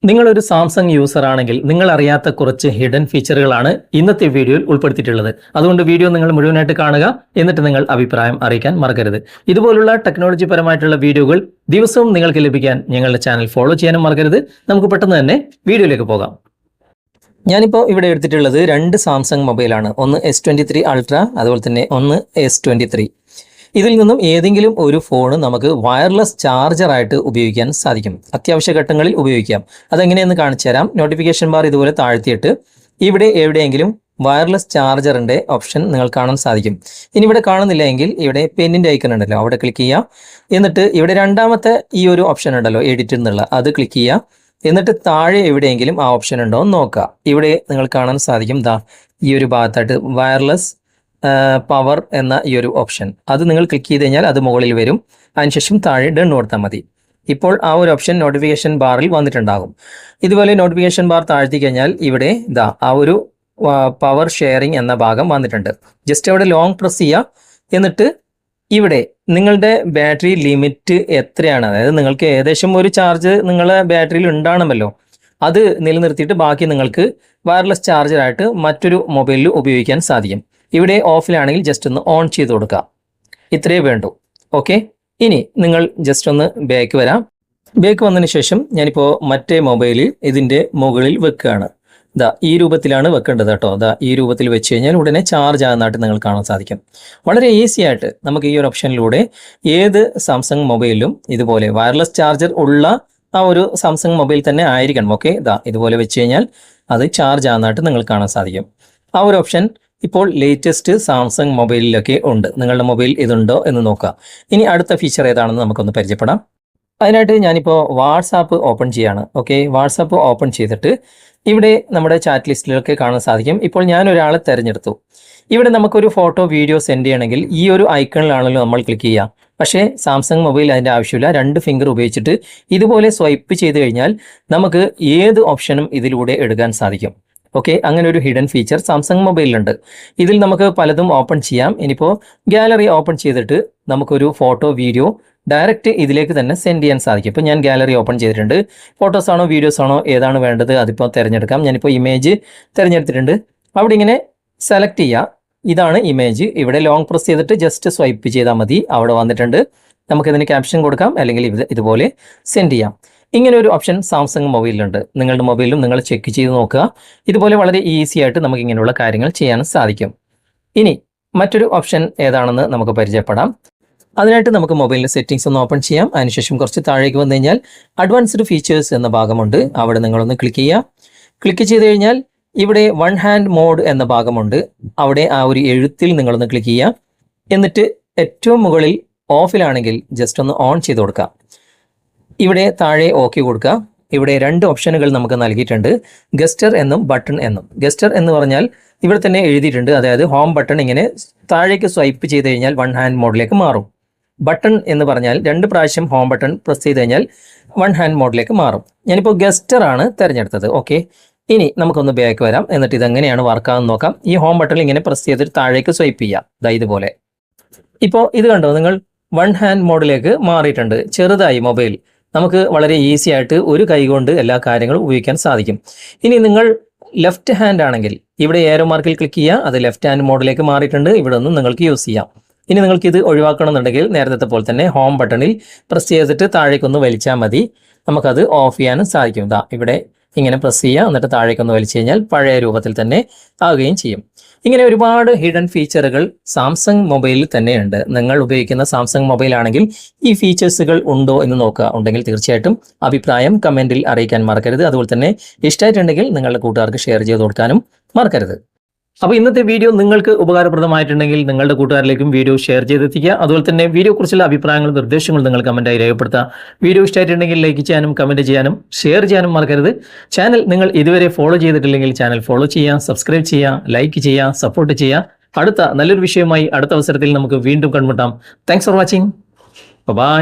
നിങ്ങളൊരു Samsung user ആണെങ്കിൽ നിങ്ങൾ അറിയാത്ത കുറച്ച് ഹിഡൻ ഫീച്ചറുകളാണ് ഇന്നത്തെ വീഡിയോയിൽ ഉൾപ്പെടുത്തിയിട്ടുള്ളത്. അതുകൊണ്ട് വീഡിയോ നിങ്ങൾ മുഴുവനായിട്ട് കാണുക, എന്നിട്ട് നിങ്ങൾ അഭിപ്രായം അറിയിക്കാൻ മറക്കരുത്. ഇതുപോലുള്ള ടെക്നോളജി പരമായിട്ടുള്ള വീഡിയോകൾ ദിവസവും നിങ്ങൾക്ക് ലഭിക്കാൻ ഞങ്ങളുടെ ചാനൽ ഫോളോ ചെയ്യാനും മറക്കരുത്. നമുക്ക് പെട്ടെന്ന് തന്നെ വീഡിയോയിലേക്ക് പോകാം. ഞാനിപ്പോൾ ഇവിടെ എടുത്തിട്ടുള്ളത് രണ്ട് സാംസങ് മൊബൈലാണ്. ഒന്ന് S23 അൾട്ര, അതുപോലെ തന്നെ ഒന്ന് S23. ഇതിൽ നിന്നും ഏതെങ്കിലും ഒരു ഫോൺ നമുക്ക് വയർലെസ് ചാർജറായിട്ട് ഉപയോഗിക്കാൻ സാധിക്കും. അത്യാവശ്യ ഘട്ടങ്ങളിൽ ഉപയോഗിക്കാം. അതെങ്ങനെയെന്ന് കാണിച്ചു തരാം. നോട്ടിഫിക്കേഷൻ ബാർ ഇതുപോലെ താഴ്ത്തിയിട്ട് ഇവിടെ എവിടെയെങ്കിലും വയർലെസ് ചാർജറിൻ്റെ ഓപ്ഷൻ നിങ്ങൾ കാണാൻ സാധിക്കും. ഇനി ഇവിടെ കാണുന്നില്ല എങ്കിൽ ഇവിടെ പെന്നിൻ്റെ ഐക്കൺ ഉണ്ടല്ലോ, അവിടെ ക്ലിക്ക് ചെയ്യുക. എന്നിട്ട് ഇവിടെ രണ്ടാമത്തെ ഈ ഒരു ഓപ്ഷൻ ഉണ്ടല്ലോ, എഡിറ്റ് എന്നുള്ള, അത് ക്ലിക്ക് ചെയ്യുക. എന്നിട്ട് താഴെ എവിടെയെങ്കിലും ആ ഓപ്ഷൻ ഉണ്ടോ എന്ന് നോക്കുക. ഇവിടെ നിങ്ങൾ കാണാൻ സാധിക്കും, ഈ ഒരു ഭാഗത്തായിട്ട് വയർലെസ് പവർ എന്ന ഈ ഒരു ഓപ്ഷൻ, അത് നിങ്ങൾ ക്ലിക്ക് ചെയ്ത് കഴിഞ്ഞാൽ അത് മുകളിൽ വരും. അതിനുശേഷം താഴെ ഡൺ കൊടുത്താൽ മതി. ഇപ്പോൾ ആ ഒരു ഓപ്ഷൻ നോട്ടിഫിക്കേഷൻ ബാറിൽ വന്നിട്ടുണ്ടാകും. ഇതുപോലെ നോട്ടിഫിക്കേഷൻ ബാർ താഴ്ത്തി കഴിഞ്ഞാൽ ഇവിടെ ആ ഒരു പവർ ഷെയറിംഗ് എന്ന ഭാഗം വന്നിട്ടുണ്ട്. ജസ്റ്റ് അവിടെ ലോങ് പ്രസ് ചെയ്യുക. എന്നിട്ട് ഇവിടെ നിങ്ങളുടെ ബാറ്ററി ലിമിറ്റ് എത്രയാണ്, അതായത് നിങ്ങൾക്ക് ഏകദേശം ഒരു ചാർജ് നിങ്ങളെ ബാറ്ററിയിൽ ഉണ്ടാകണമല്ലോ, അത് നിലനിർത്തിയിട്ട് ബാക്കി നിങ്ങൾക്ക് വയർലെസ് ചാർജറായിട്ട് മറ്റൊരു മൊബൈലിൽ ഉപയോഗിക്കാൻ സാധിക്കും. ഇവിടെ ഓഫിലാണെങ്കിൽ ജസ്റ്റ് ഒന്ന് ഓൺ ചെയ്ത് കൊടുക്കുക. ഇത്രയേ വേണ്ടൂ. ഓക്കെ, ഇനി നിങ്ങൾ ജസ്റ്റ് ഒന്ന് ബാക്ക് വരാം. ബാക്ക് വന്നതിന് ശേഷം ഞാനിപ്പോൾ മറ്റേ മൊബൈൽ ഇതിൻ്റെ മുകളിൽ വെക്കുകയാണ്. ഈ രൂപത്തിലാണ് വെക്കേണ്ടത് കേട്ടോ. ഈ രൂപത്തിൽ വെച്ച് കഴിഞ്ഞാൽ ഉടനെ ചാർജ് ആകുന്നതായിട്ട് നിങ്ങൾ കാണാൻ സാധിക്കും. വളരെ ഈസി ആയിട്ട് നമുക്ക് ഈ ഒരു ഓപ്ഷനിലൂടെ ഏത് സാംസങ് മൊബൈലിലും ഇതുപോലെ വയർലെസ് ചാർജർ ഉള്ള ആ ഒരു സാംസങ് മൊബൈൽ തന്നെ ആയിരിക്കണം. ഓക്കെ, ഇതുപോലെ വെച്ച് കഴിഞ്ഞാൽ അത് ചാർജ് ആകുന്നതായിട്ട് നിങ്ങൾ കാണാൻ സാധിക്കും. ആ ഒരു ഓപ്ഷൻ ഇപ്പോൾ ലേറ്റസ്റ്റ് സാംസങ് മൊബൈലിലൊക്കെ ഉണ്ട്. നിങ്ങളുടെ മൊബൈൽ ഇതുണ്ടോ എന്ന് നോക്കുക. ഇനി അടുത്ത ഫീച്ചർ ഏതാണെന്ന് നമുക്കൊന്ന് പരിചയപ്പെടാം. അതിനായിട്ട് ഞാനിപ്പോൾ വാട്സാപ്പ് ഓപ്പൺ ചെയ്യാണ്. ഓക്കെ, വാട്സാപ്പ് ഓപ്പൺ ചെയ്തിട്ട് ഇവിടെ നമ്മുടെ ചാറ്റ് ലിസ്റ്റിലൊക്കെ കാണാൻ സാധിക്കും. ഇപ്പോൾ ഞാൻ ഒരാളെ തിരഞ്ഞെടുത്തു. ഇവിടെ നമുക്കൊരു ഫോട്ടോ വീഡിയോ സെൻഡ് ചെയ്യണമെങ്കിൽ ഈ ഒരു ഐക്കണിലാണല്ലോ നമ്മൾ ക്ലിക്ക് ചെയ്യുക. പക്ഷേ സാംസങ് മൊബൈൽ അതിൻ്റെ ആവശ്യമില്ല. 2 ഫിംഗർ ഉപയോഗിച്ചിട്ട് ഇതുപോലെ സ്വൈപ്പ് ചെയ്ത് കഴിഞ്ഞാൽ നമുക്ക് ഏത് ഓപ്ഷനും ഇതിലൂടെ എടുക്കാൻ സാധിക്കും. ഓക്കെ, അങ്ങനെ ഒരു ഹിഡൻ ഫീച്ചർ സാംസങ് മൊബൈലിലുണ്ട്. ഇതിൽ നമുക്ക് പലതും ഓപ്പൺ ചെയ്യാം. ഇനിയിപ്പോൾ ഗാലറി ഓപ്പൺ ചെയ്തിട്ട് നമുക്കൊരു ഫോട്ടോ വീഡിയോ ഡയറക്റ്റ് ഇതിലേക്ക് തന്നെ സെൻഡ് ചെയ്യാൻ സാധിക്കും. ഇപ്പോൾ ഞാൻ ഗാലറി ഓപ്പൺ ചെയ്തിട്ടുണ്ട്. ഫോട്ടോസ് ആണോ വീഡിയോസ് ആണോ ഏതാണ് വേണ്ടത് അതിപ്പോൾ തിരഞ്ഞെടുക്കാം. ഞാനിപ്പോൾ ഇമേജ് തിരഞ്ഞെടുത്തിട്ടുണ്ട്. അവിടെ ഇങ്ങനെ സെലക്ട് ചെയ്യുക. ഇതാണ് ഇമേജ്. ഇവിടെ ലോങ് പ്രസ് ചെയ്തിട്ട് ജസ്റ്റ് സ്വൈപ്പ് ചെയ്താൽ മതി. അവിടെ വന്നിട്ടുണ്ട്. നമുക്കിതിന് ക്യാപ്ഷൻ കൊടുക്കാം, അല്ലെങ്കിൽ ഇതുപോലെ സെൻഡ് ചെയ്യാം. ഇങ്ങനെ ഒരു ഓപ്ഷൻ സാംസങ് മൊബൈലിലുണ്ട്. നിങ്ങളുടെ മൊബൈലിലും നിങ്ങൾ ചെക്ക് ചെയ്ത് നോക്കുക. ഇതുപോലെ വളരെ ഈസി ആയിട്ട് നമുക്ക് ഇങ്ങനെയുള്ള കാര്യങ്ങൾ ചെയ്യാൻ സാധിക്കും. ഇനി മറ്റൊരു ഓപ്ഷൻ ഏതാണെന്ന് നമുക്ക് പരിചയപ്പെടാം. അതിനായിട്ട് നമുക്ക് മൊബൈലിൻ്റെ സെറ്റിംഗ്സ് ഒന്ന് ഓപ്പൺ ചെയ്യാം. അതിനുശേഷം കുറച്ച് താഴേക്ക് വന്നു കഴിഞ്ഞാൽ അഡ്വാൻസ്ഡ് ഫീച്ചേഴ്സ് എന്ന ഭാഗമുണ്ട്. അവിടെ നിങ്ങളൊന്ന് ക്ലിക്ക് ചെയ്യുക. ക്ലിക്ക് ചെയ്ത് കഴിഞ്ഞാൽ ഇവിടെ വൺ ഹാൻഡ് മോഡ് എന്ന ഭാഗമുണ്ട്. അവിടെ ആ ഒരു എഴുത്തിൽ നിങ്ങളൊന്ന് ക്ലിക്ക് ചെയ്യുക. എന്നിട്ട് ഏറ്റവും മുകളിൽ ഓഫിലാണെങ്കിൽ ജസ്റ്റ് ഒന്ന് ഓൺ ചെയ്ത് കൊടുക്കുക. ഇവിടെ താഴെ ഓക്കെ കൊടുക്കുക. ഇവിടെ 2 ഓപ്ഷനുകൾ നമുക്ക് നൽകിയിട്ടുണ്ട്, ഗസ്റ്റർ എന്നും ബട്ടൺ എന്നും. ഗസ്റ്റർ എന്ന് പറഞ്ഞാൽ ഇവിടെ തന്നെ എഴുതിയിട്ടുണ്ട്, അതായത് ഹോം ബട്ടൺ ഇങ്ങനെ താഴേക്ക് സ്വൈപ്പ് ചെയ്ത് കഴിഞ്ഞാൽ വൺ ഹാൻഡ് മോഡിലേക്ക് മാറും. ബട്ടൺ എന്ന് പറഞ്ഞാൽ 2 പ്രാവശ്യം ഹോം ബട്ടൺ പ്രസ് ചെയ്ത് കഴിഞ്ഞാൽ വൺ ഹാൻഡ് മോഡിലേക്ക് മാറും. ഞാനിപ്പോൾ ഗസ്റ്റർ ആണ് തിരഞ്ഞെടുത്തത്. ഓക്കെ, ഇനി നമുക്കൊന്ന് ബാക്ക് വരാം. എന്നിട്ട് ഇതെങ്ങനെയാണ് വർക്കാകുന്ന നോക്കാം. ഈ ഹോം ബട്ടൺ ഇങ്ങനെ പ്രസ് ചെയ്തിട്ട് താഴേക്ക് സ്വൈപ്പ് ചെയ്യാം. ഇതുപോലെ. ഇപ്പോൾ ഇത് കണ്ടോ, നിങ്ങൾ വൺ ഹാൻഡ് മോഡിലേക്ക് മാറിയിട്ടുണ്ട്. ചെറുതായി മൊബൈൽ. നമുക്ക് വളരെ ഈസി ആയിട്ട് ഒരു കൈ കൊണ്ട് എല്ലാ കാര്യങ്ങളും ഉപയോഗിക്കാൻ സാധിക്കും. ഇനി നിങ്ങൾ ലെഫ്റ്റ് ഹാൻഡ് ആണെങ്കിൽ ഇവിടെ ഏരോ മാർക്കിൽ ക്ലിക്ക് ചെയ്യുക. അത് ലെഫ്റ്റ് ഹാൻഡ് മോഡിലേക്ക് മാറിയിട്ടുണ്ട്. ഇവിടെ ഒന്നും നിങ്ങൾക്ക് യൂസ് ചെയ്യാം. ഇനി നിങ്ങൾക്ക് ഇത് ഒഴിവാക്കണമെന്നുണ്ടെങ്കിൽ നേരത്തെ പോലെ തന്നെ ഹോം ബട്ടണിൽ പ്രസ് ചെയ്തിട്ട് താഴേക്കൊന്ന് വലിച്ചാൽ മതി. നമുക്കത് ഓഫ് ചെയ്യാനും സാധിക്കും. ഇവിടെ ഇങ്ങനെ പ്രസ് ചെയ്യുക. എന്നിട്ട് താഴേക്കൊന്ന് വലിച്ചു കഴിഞ്ഞാൽ പഴയ രൂപത്തിൽ തന്നെ ആവുകയും ചെയ്യും. ഇങ്ങനെ ഒരുപാട് ഹിഡൻ ഫീച്ചറുകൾ സാംസങ് മൊബൈലിൽ തന്നെയുണ്ട്. നിങ്ങൾ ഉപയോഗിക്കുന്ന സാംസങ് മൊബൈൽ ആണെങ്കിൽ ഈ ഫീച്ചേഴ്സുകൾ ഉണ്ടോ എന്ന് നോക്കുക. ഉണ്ടെങ്കിൽ തീർച്ചയായിട്ടും അഭിപ്രായം കമൻറ്റിൽ അറിയിക്കാൻ മറക്കരുത്. അതുപോലെ തന്നെ ഇഷ്ടമായിട്ടുണ്ടെങ്കിൽ നിങ്ങളുടെ കൂട്ടുകാർക്ക് ഷെയർ ചെയ്ത് കൊടുക്കാനും മറക്കരുത്. അപ്പോൾ ഇന്നത്തെ വീഡിയോ നിങ്ങൾക്ക് ഉപകാരപ്രദമായിട്ടുണ്ടെങ്കിൽ നിങ്ങളുടെ കൂട്ടുകാരിലേക്കും വീഡിയോ ഷെയർ ചെയ്തെത്തിക്കുക. അതുപോലെ തന്നെ വീഡിയോ കുറിച്ചുള്ള അഭിപ്രായങ്ങളും നിർദ്ദേശങ്ങളും നിങ്ങൾ കമൻറ്റായി രേഖപ്പെടുത്തുക. വീഡിയോ ഇഷ്ടമായിട്ടുണ്ടെങ്കിൽ ലൈക്ക് ചെയ്യാനും കമൻറ്റ് ചെയ്യാനും ഷെയർ ചെയ്യാനും മറക്കരുത്. ചാനൽ നിങ്ങൾ ഇതുവരെ ഫോളോ ചെയ്തിട്ടില്ലെങ്കിൽ ചാനൽ ഫോളോ ചെയ്യുക, സബ്സ്ക്രൈബ് ചെയ്യുക, ലൈക്ക് ചെയ്യുക, സപ്പോർട്ട് ചെയ്യുക. അടുത്ത നല്ലൊരു വിഷയമായി അടുത്ത അവസരത്തിൽ നമുക്ക് വീണ്ടും കണ്ടുമുട്ടാം. Thanks for watching. ബൈ.